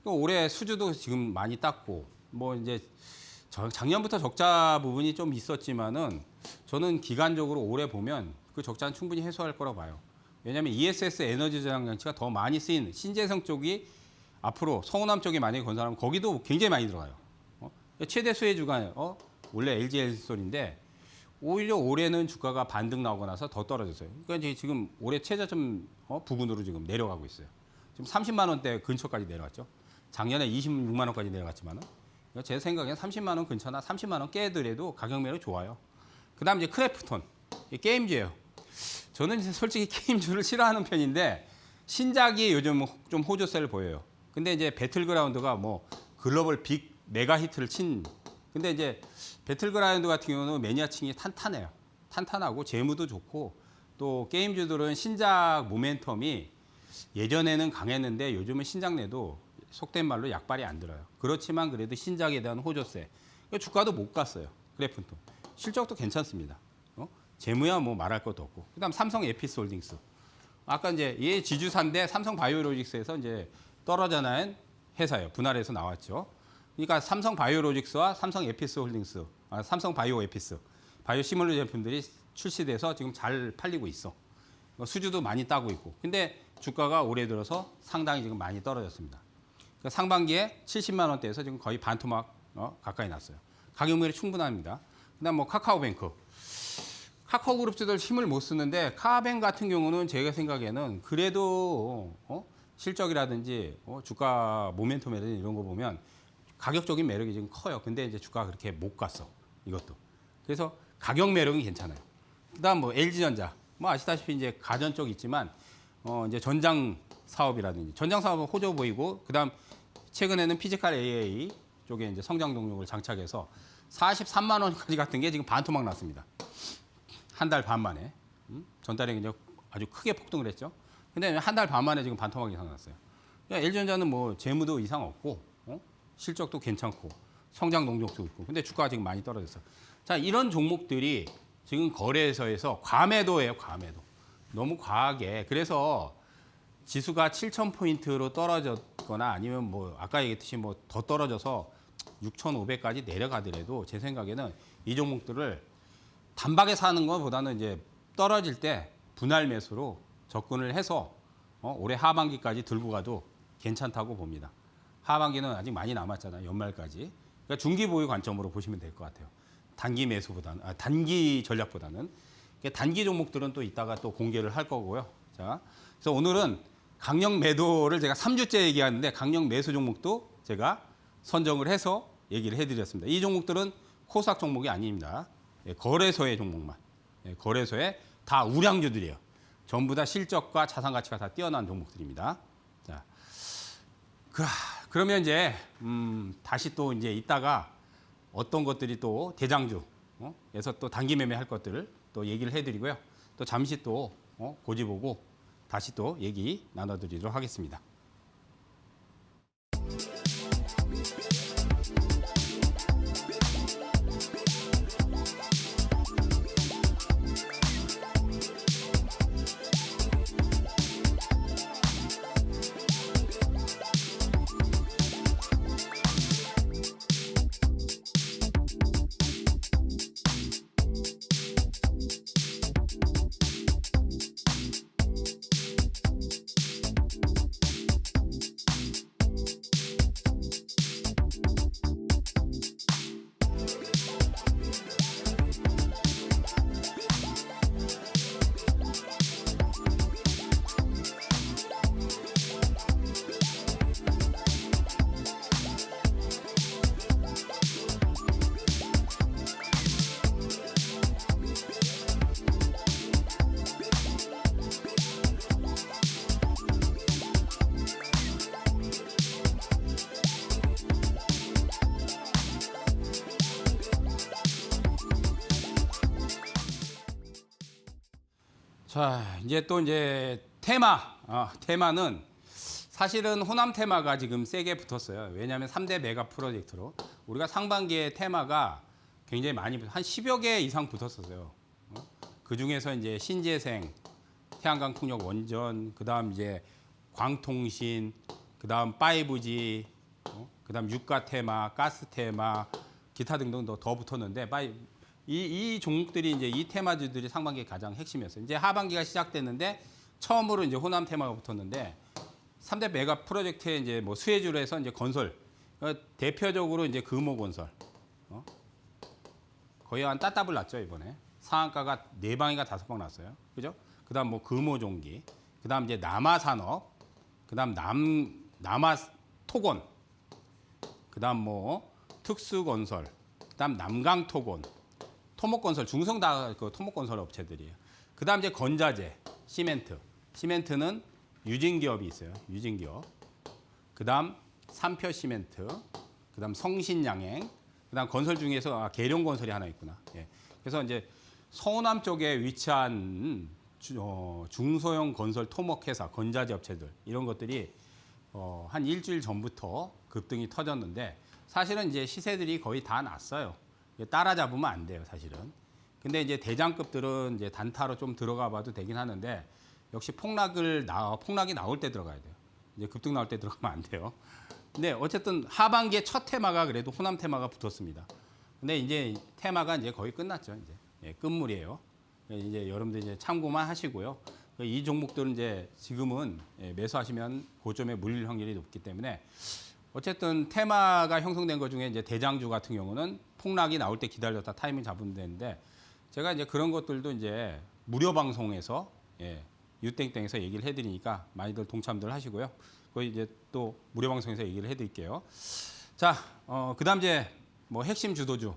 올해 수주도 지금 많이 땄고 뭐 이제 작년부터 적자 부분이 좀 있었지만은 저는 기간적으로 올해 보면 그 적자는 충분히 해소할 거라고 봐요. 왜냐하면 ESS 에너지 저장 장치가 더 많이 쓰인 신재생 쪽이 앞으로 서운함 쪽에 만약에 건설하면 거기도 굉장히 많이 들어가요. 최대 수혜주가 원래 LG에너지솔인데 오히려 올해는 주가가 반등 나오고 나서 더 떨어졌어요. 그러니까 지금 올해 최저점 부근으로 지금 내려가고 있어요. 지금 30만 원대 근처까지 내려갔죠. 작년에 26만 원까지 내려갔지만은 제 생각엔 30만 원 근처나 30만 원 깨더라도 가격 매력 좋아요. 그다음 이제 크래프톤 게임주예요. 저는 솔직히 게임주를 싫어하는 편인데 신작이 요즘 좀 호조세를 보여요. 근데 이제 배틀그라운드가 뭐 글로벌 빅 메가 히트를 친. 근데 이제 배틀그라운드 같은 경우는 매니아층이 탄탄해요. 탄탄하고 재무도 좋고 또 게임주들은 신작 모멘텀이 예전에는 강했는데 요즘은 신작 내도 속된 말로 약발이 안 들어요. 그렇지만 그래도 신작에 대한 호조세. 주가도 못 갔어요. 크래프톤. 실적도 괜찮습니다. 재무야 뭐 말할 것도 없고. 그다음 삼성 에피스홀딩스. 아까 이제 얘 지주사인데 삼성 바이오로직스에서 이제 떨어져 난 회사예요. 분할해서 나왔죠. 그러니까 삼성 바이오로직스와 삼성 에피스홀딩스, 삼성 바이오 에피스, 바이오 시뮬러 제품들이 출시돼서 지금 잘 팔리고 있어. 수주도 많이 따고 있고. 근데 주가가 올해 들어서 상당히 지금 많이 떨어졌습니다. 그러니까 상반기에 70만 원대에서 지금 거의 반토막 가까이 났어요. 가격 매력이 충분합니다. 그다음 뭐 카카오뱅크. 카카오그룹주들 힘을 못 쓰는데 카뱅 같은 경우는 제가 생각에는 그래도 실적이라든지 주가 모멘텀이라든지 이런 거 보면 가격적인 매력이 지금 커요. 근데 이제 주가가 그렇게 못 갔어. 이것도. 그래서 가격 매력은 괜찮아요. 그다음 뭐 LG전자. 뭐 아시다시피 이제 가전 쪽 있지만 이제 전장 사업이라든지 전장 사업은 호조 보이고 그다음 최근에는 피지컬 AA 쪽에 이제 성장 동력을 장착해서 43만 원까지 갔던 게 지금 반토막 났습니다. 한 달 반 만에. 전달에 이제 아주 크게 폭등을 했죠. 근데 한 달 반 만에 지금 반토막 이상 났어요. 그러니까 LG전자는 뭐 재무도 이상 없고 실적도 괜찮고 성장 동력도 있고. 근데 주가가 지금 많이 떨어졌어요. 자, 이런 종목들이 지금 거래소에서 과매도예요, 과매도. 너무 과하게. 그래서 지수가 7,000포인트로 떨어졌거나 아니면 뭐 아까 얘기했듯이 뭐 더 떨어져서 6,500까지 내려가더라도 제 생각에는 이 종목들을 단박에 사는 것보다는 이제 떨어질 때 분할 매수로 접근을 해서 올해 하반기까지 들고 가도 괜찮다고 봅니다. 하반기는 아직 많이 남았잖아요. 연말까지. 그러니까 중기 보유 관점으로 보시면 될 것 같아요. 단기 매수보다는 단기 전략보다는 단기 종목들은 또 이따가 또 공개를 할 거고요. 자, 그래서 오늘은 강력 매도를 제가 3주째 얘기하는데 강력 매수 종목도 제가 선정을 해서 얘기를 해드렸습니다. 이 종목들은 코스닥 종목이 아닙니다. 거래소의 종목만. 거래소에 다 우량주들이에요. 전부 다 실적과 자산 가치가 다 뛰어난 종목들입니다. 자, 그러면 이제 다시 또 이제 이따가 어떤 것들이 또 대장주에서 또 단기 매매할 것들을 또 얘기를 해드리고요. 또 잠시 또 고지 보고 다시 또 얘기 나눠드리도록 하겠습니다. 자, 이제 또 테마는 사실은 호남 테마가 지금 세게 붙었어요. 왜냐하면 3대 메가 프로젝트로 우리가 상반기에 테마가 굉장히 많이 한 10여 개 이상 붙었었어요. 그 중에서 이제 신재생, 태양광 풍력 원전, 그다음 이제 광통신, 그다음 5G, 그다음 유가 테마, 가스 테마, 기타 등등 더 붙었는데 이 종목들이 이제 이 테마주들이 상반기에 가장 핵심이었어요. 이제 하반기가 시작됐는데 처음으로 이제 호남 테마가 붙었는데 3대 메가 프로젝트에 이제 뭐 수혜주로 해서 이제 건설 대표적으로 이제 금호건설 거의 한 따따블 났죠 이번에 상한가가 4방인가 5방 났어요. 그죠? 그다음 뭐 금호종기, 그다음 이제 남아산업, 그다음 남아토건, 그다음 뭐 특수건설, 그다음 남강토건. 토목건설, 중성 다 그 토목건설 업체들이에요. 그다음 이제 건자재, 시멘트는 유진기업이 있어요. 유진기업. 그다음 삼표시멘트, 그다음 성신양행, 그다음 건설 중에서 계룡건설이 하나 있구나. 예. 그래서 이제 서호남 쪽에 위치한 중소형 건설 토목회사, 건자재 업체들 이런 것들이 한 일주일 전부터 급등이 터졌는데 사실은 이제 시세들이 거의 다 났어요. 따라잡으면 안 돼요, 사실은. 근데 이제 대장급들은 이제 단타로 좀 들어가 봐도 되긴 하는데 역시 폭락이 나올 때 들어가야 돼요. 이제 급등 나올 때 들어가면 안 돼요. 근데 어쨌든 하반기에 첫 테마가 그래도 호남 테마가 붙었습니다. 근데 이제 테마가 이제 거의 끝났죠, 이제. 예, 끝물이에요. 이제 여러분들 이제 참고만 하시고요. 이 종목들은 이제 지금은 매수하시면 고점에 물릴 확률이 높기 때문에 어쨌든 테마가 형성된 것 중에 이제 대장주 같은 경우는 폭락이 나올 때 기다렸다 타이밍 잡으면 되는데 제가 이제 그런 것들도 이제 무료 방송에서 유땡땡에서 얘기를 해드리니까 많이들 동참들 하시고요. 거기 이제 또 무료 방송에서 얘기를 해드릴게요. 자, 그다음 이제 뭐 핵심 주도주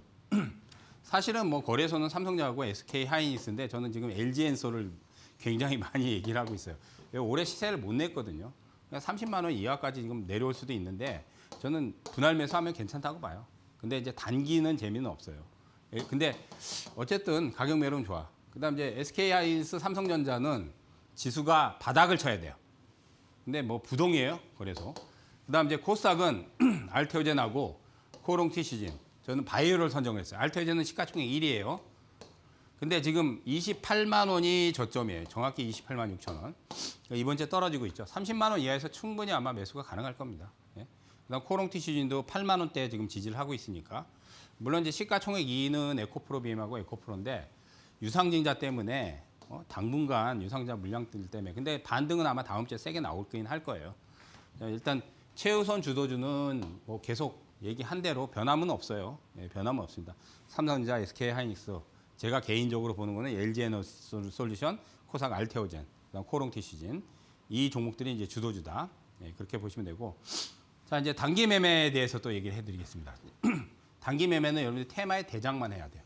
사실은 뭐 거래소는 삼성전자하고 SK 하이닉스인데 저는 지금 LG엔솔을 굉장히 많이 얘기를 하고 있어요. 올해 시세를 못 냈거든요. 30만 원 이하까지 지금 내려올 수도 있는데 저는 분할 매수하면 괜찮다고 봐요. 근데 이제 단기는 재미는 없어요. 근데 어쨌든 가격 매로는 좋아. 그다음 이제 SK 하이닉스, 삼성전자는 지수가 바닥을 쳐야 돼요. 근데 뭐 부동이에요, 거래소. 그다음 이제 코스닥은 알테오젠하고 코롱티시진. 저는 바이오를 선정했어요. 알테오젠은 시가총액 1위예요. 근데 지금 28만 원이 저점이에요. 정확히 28만 6천 원. 이번 주에 떨어지고 있죠. 30만 원 이하에서 충분히 아마 매수가 가능할 겁니다. 예. 그다음 코롱티시진도 8만 원대에 지금 지지를 하고 있으니까. 물론 이제 시가총액 2위는 에코프로비엠하고 에코프로인데 유상증자 때문에 당분간 유상증자 물량들 때문에. 근데 반등은 아마 다음 주에 세게 나올 거긴 할 거예요. 일단 최우선 주도주는 뭐 계속 얘기한 대로 변함은 없어요. 예, 변함은 없습니다. 삼성전자, SK하이닉스, 제가 개인적으로 보는 거는 LG에너지솔루션, 코삭 알테오젠, 그다음 코롱티시진 이 종목들이 이제 주도주다. 예, 그렇게 보시면 되고. 자, 이제 단기 매매에 대해서 또 얘기를 해드리겠습니다. 단기 매매는 여러분들 테마의 대장만 해야 돼요.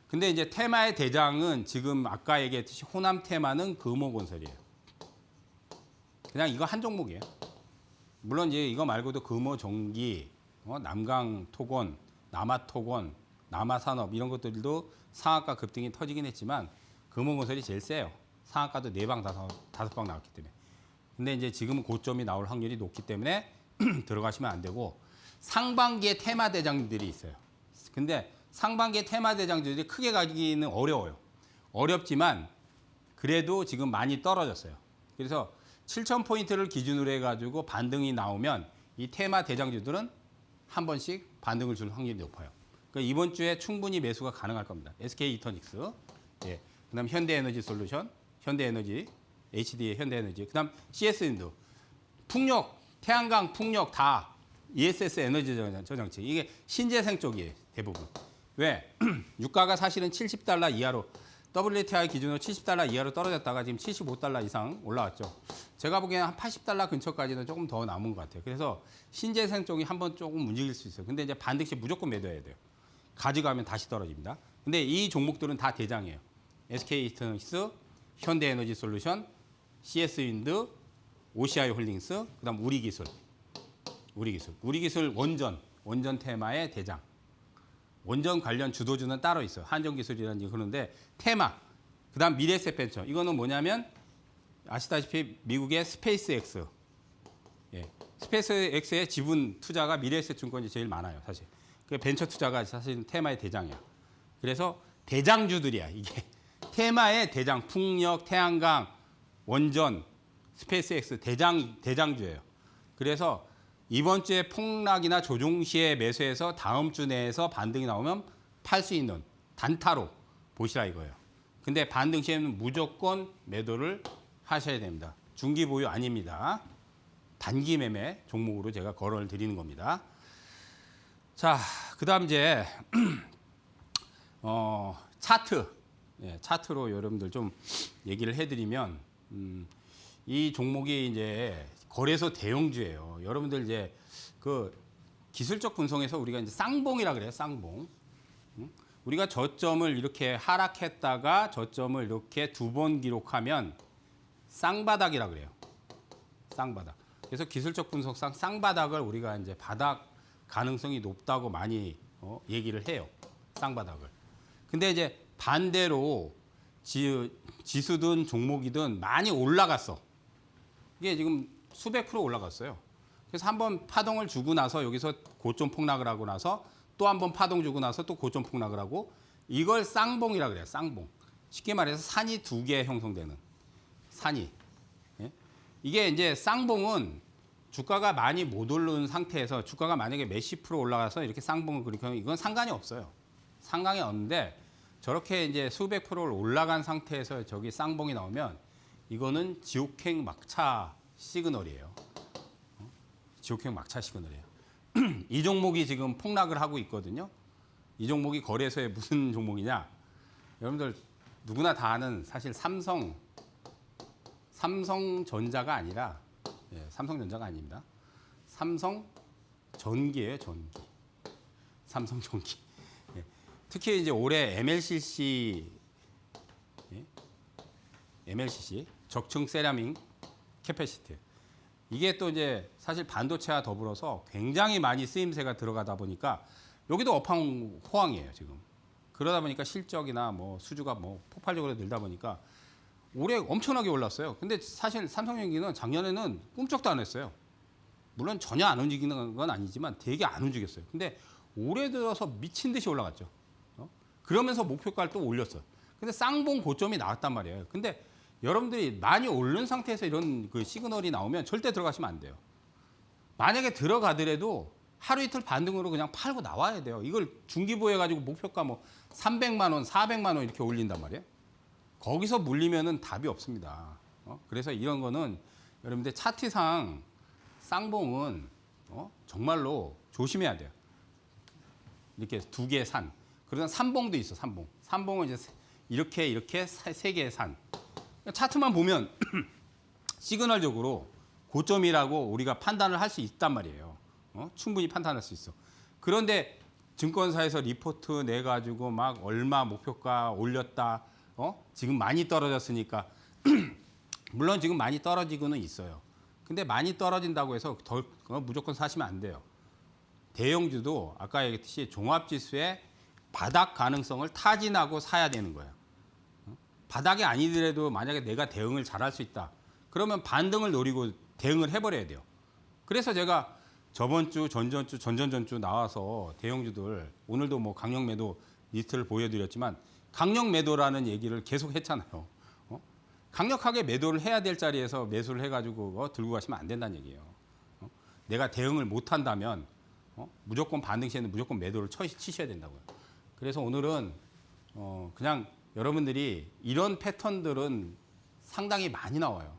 근데 이제 테마의 대장은 지금 아까 얘기했듯이 호남 테마는 금호건설이에요. 그냥 이거 한 종목이에요. 물론 이제 이거 말고도 금호전기, 남강토건, 남아토건, 남아산업 이런 것들도 상한가 급등이 터지긴 했지만 금호건설이 제일 세요. 상한가도 4방, 5방 나왔기 때문에. 근데 이제 지금은 고점이 나올 확률이 높기 때문에 들어가시면 안 되고 상반기에 테마 대장들이 있어요. 근데 상반기에 테마 대장들이 크게 가기는 어려워요. 어렵지만 그래도 지금 많이 떨어졌어요. 그래서 7,000포인트를 기준으로 해가지고 반등이 나오면 이 테마 대장주들은 한 번씩 반등을 줄 확률이 높아요. 그러니까 이번 주에 충분히 매수가 가능할 겁니다. SK이터닉스, 예, 그다음 현대에너지솔루션, 현대에너지, HD의 현대에너지, 그다음 CS인도, 풍력, 태양광, 풍력 다 ESS 에너지 저장치 이게 신재생 쪽이에요 대부분. 왜? 유가가 사실은 70달러 이하로 WTI 기준으로 70달러 이하로 떨어졌다가 지금 75달러 이상 올라왔죠. 제가 보기에는 한 80달러 근처까지는 조금 더 남은 것 같아요. 그래서 신재생 쪽이 한번 조금 움직일 수 있어요. 근데 이제 반드시 무조건 매도해야 돼요. 가져가면 다시 떨어집니다. 근데 이 종목들은 다 대장이에요. SK이터닉스, 현대에너지솔루션, CS윈드, OCI홀딩스, 그다음 우리기술 원전 테마의 대장. 원전 관련 주도주는 따로 있어요. 한전기술이라는 그러는데 테마, 그다음 미래에셋벤처. 이거는 뭐냐면 아시다시피 미국의 스페이스X, 예, 스페이스X의 지분 투자가 미래에셋증권이 제일 많아요. 사실 그 벤처 투자가 사실 테마의 대장이야. 그래서 대장주들이야 이게 테마의 대장. 풍력, 태양광, 원전, 스페이스X 대장주예요. 그래서 이번 주에 폭락이나 조정 시에 매수해서 다음 주 내에서 반등이 나오면 팔 수 있는 단타로 보시라 이거예요. 근데 반등 시에는 무조건 매도를 하셔야 됩니다. 중기 보유 아닙니다. 단기 매매 종목으로 제가 거론을 드리는 겁니다. 자, 그다음 이제 차트, 예, 차트로 여러분들 좀 얘기를 해드리면 이 종목이 이제 거래소 대형주예요. 여러분들 이제 그 기술적 분석에서 우리가 이제 쌍봉이라 그래요. 쌍봉. 우리가 저점을 이렇게 하락했다가 저점을 이렇게 2번 기록하면 쌍바닥이라 그래요. 쌍바닥. 그래서 기술적 분석상 쌍바닥을 우리가 이제 바닥 가능성이 높다고 많이 얘기를 해요. 쌍바닥을. 근데 이제 반대로 지수든 종목이든 많이 올라갔어. 이게 지금 수백 프로 올라갔어요. 그래서 한번 파동을 주고 나서 여기서 고점 폭락을 하고 나서 또 한번 파동 주고 나서 또 고점 폭락을 하고 이걸 쌍봉이라 그래요. 쌍봉. 쉽게 말해서 산이 2개 형성되는 산이. 예? 이게 이제 쌍봉은 주가가 많이 못 오른 상태에서 주가가 만약에 몇십 프로 올라가서 이렇게 쌍봉을 그리면 이건 상관이 없어요. 상관이 없는데 저렇게 이제 수백 프로를 올라간 상태에서 저기 쌍봉이 나오면 이거는 지옥행 막차 시그널이에요. 지옥행 막차 시그널이에요. 이 종목이 지금 폭락을 하고 있거든요. 이 종목이 거래소에 무슨 종목이냐? 여러분들 누구나 다 아는 사실 삼성전자가 아니라, 예, 삼성전자가 아닙니다. 삼성전기예요, 전기. 삼성전기. 예. 특히 이제 올해 MLCC 적층 세라믹 캐패시티. 이게 또 이제 사실 반도체와 더불어서 굉장히 많이 쓰임새가 들어가다 보니까 여기도 업황호황이에요, 지금. 그러다 보니까 실적이나 뭐 수주가 뭐 폭발적으로 늘다 보니까 올해 엄청나게 올랐어요. 근데 사실 삼성전기는 작년에는 꿈쩍도 안 했어요. 물론 전혀 안 움직이는 건 아니지만 되게 안 움직였어요. 근데 올해 들어서 미친 듯이 올라갔죠. 그러면서 목표가를 또 올렸어요. 근데 쌍봉 고점이 나왔단 말이에요. 근데 여러분들이 많이 오른 상태에서 이런 그 시그널이 나오면 절대 들어가시면 안 돼요. 만약에 들어가더라도 하루 이틀 반등으로 그냥 팔고 나와야 돼요. 이걸 중기보해가지고 목표가 뭐 300만 원, 400만 원 이렇게 올린단 말이에요. 거기서 물리면은 답이 없습니다. 그래서 이런 거는 여러분들 차트상 쌍봉은 정말로 조심해야 돼요. 이렇게 두 개의 산. 그러다 삼봉도 있어, 삼봉. 삼봉은 이제 이렇게 세 개의 산. 차트만 보면 시그널적으로 고점이라고 우리가 판단을 할 수 있단 말이에요. 충분히 판단할 수 있어. 그런데 증권사에서 리포트 내가지고 막 얼마 목표가 올렸다. 지금 많이 떨어졌으니까 물론 지금 많이 떨어지고는 있어요. 근데 많이 떨어진다고 해서 무조건 사시면 안 돼요. 대형주도 아까 얘기했듯이 종합지수의 바닥 가능성을 타진하고 사야 되는 거예요. 바닥이 아니더라도 만약에 내가 대응을 잘할 수 있다. 그러면 반등을 노리고 대응을 해버려야 돼요. 그래서 제가 저번 주, 전전주, 전전전주 나와서 대형주들 오늘도 뭐 강력 매도 리스트를 보여드렸지만 강력 매도라는 얘기를 계속 했잖아요. 강력하게 매도를 해야 될 자리에서 매수를 해가지고 들고 가시면 안 된다는 얘기예요. 내가 대응을 못한다면 무조건 반등 시에는 무조건 매도를 치셔야 된다고요. 그래서 오늘은 그냥 여러분들이 이런 패턴들은 상당히 많이 나와요.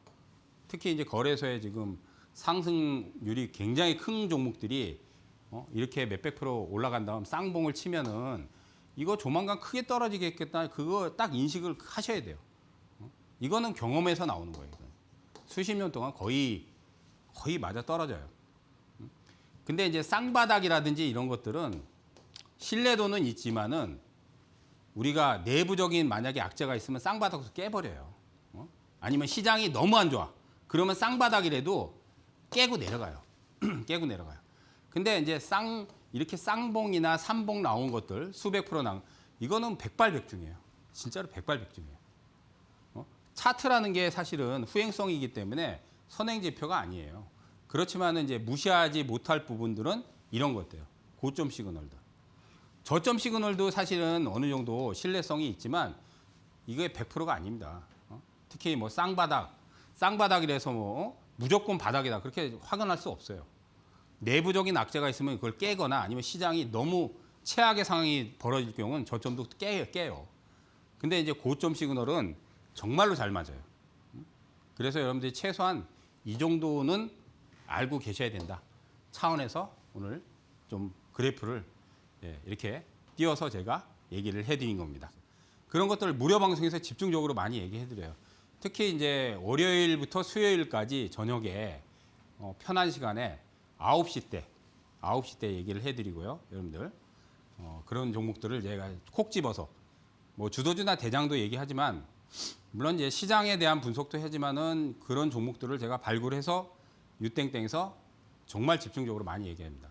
특히 이제 거래소에 지금 상승률이 굉장히 큰 종목들이 이렇게 몇백 프로 올라간 다음 쌍봉을 치면은 이거 조만간 크게 떨어지겠다. 그거 딱 인식을 하셔야 돼요. 이거는 경험에서 나오는 거예요. 수십 년 동안 거의 맞아 떨어져요. 근데 이제 쌍바닥이라든지 이런 것들은 신뢰도는 있지만은 우리가 내부적인 만약에 악재가 있으면 쌍바닥에서 깨버려요. 아니면 시장이 너무 안 좋아. 그러면 쌍바닥이라도 깨고 내려가요. 깨고 내려가요. 근데 이제 이렇게 쌍봉이나 삼봉 나온 것들 수백 프로 나온 이거는 백발백중이에요. 진짜로 백발백중이에요. 차트라는 게 사실은 후행성이기 때문에 선행지표가 아니에요. 그렇지만 이제 무시하지 못할 부분들은 이런 것들이에요. 고점 시그널들. 저점 시그널도 사실은 어느 정도 신뢰성이 있지만 이게 100%가 아닙니다. 특히 뭐 쌍바닥이라서 뭐 무조건 바닥이다. 그렇게 확언할 수 없어요. 내부적인 악재가 있으면 그걸 깨거나 아니면 시장이 너무 최악의 상황이 벌어질 경우는 저점도 깨요. 근데 이제 고점 시그널은 정말로 잘 맞아요. 그래서 여러분들이 최소한 이 정도는 알고 계셔야 된다. 차원에서 오늘 좀 그래프를 이렇게 띄워서 제가 얘기를 해드린 겁니다. 그런 것들을 무료 방송에서 집중적으로 많이 얘기해드려요. 특히 이제 월요일부터 수요일까지 저녁에 편한 시간에 9시 때 얘기를 해드리고요. 여러분들 그런 종목들을 제가 콕 집어서 뭐 주도주나 대장도 얘기하지만 물론 이제 시장에 대한 분석도 하지만은 그런 종목들을 제가 발굴해서 유땡땡에서 정말 집중적으로 많이 얘기합니다.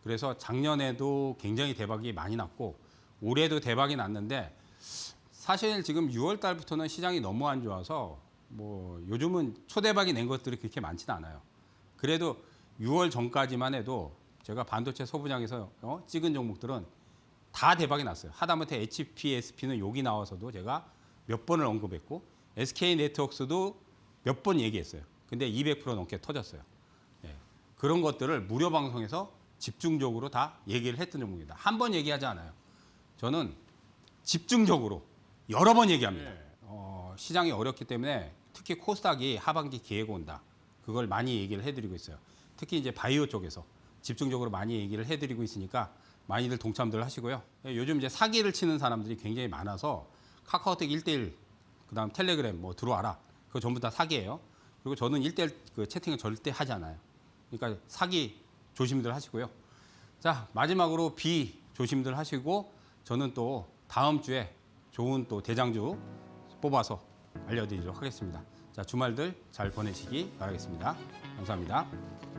그래서 작년에도 굉장히 대박이 많이 났고 올해도 대박이 났는데 사실 지금 6월 달부터는 시장이 너무 안 좋아서 뭐 요즘은 초대박이 낸 것들이 그렇게 많지는 않아요. 그래도 6월 전까지만 해도 제가 반도체 소부장에서 찍은 종목들은 다 대박이 났어요. 하다못해 HPSP는 여기 나와서도 제가 몇 번을 언급했고 SK네트워크스도 몇 번 얘기했어요. 근데 200% 넘게 터졌어요. 그런 것들을 무료 방송에서 집중적으로 다 얘기를 했던 종목입니다. 한 번 얘기하지 않아요. 저는 집중적으로 여러 번 얘기합니다. 시장이 어렵기 때문에 특히 코스닥이 하반기 기회가 온다. 그걸 많이 얘기를 해드리고 있어요. 특히 이제 바이오 쪽에서 집중적으로 많이 얘기를 해드리고 있으니까 많이들 동참들 하시고요. 요즘 이제 사기를 치는 사람들이 굉장히 많아서 카카오톡 1대1, 그다음 텔레그램 뭐 들어와라. 그거 전부 다 사기예요. 그리고 저는 1대1 그 채팅을 절대 하지 않아요. 그러니까 사기 조심들 하시고요. 자, 마지막으로 비 조심들 하시고 저는 또 다음 주에 좋은 또 대장주 뽑아서 알려드리도록 하겠습니다. 자, 주말들 잘 보내시기 바라겠습니다. 감사합니다.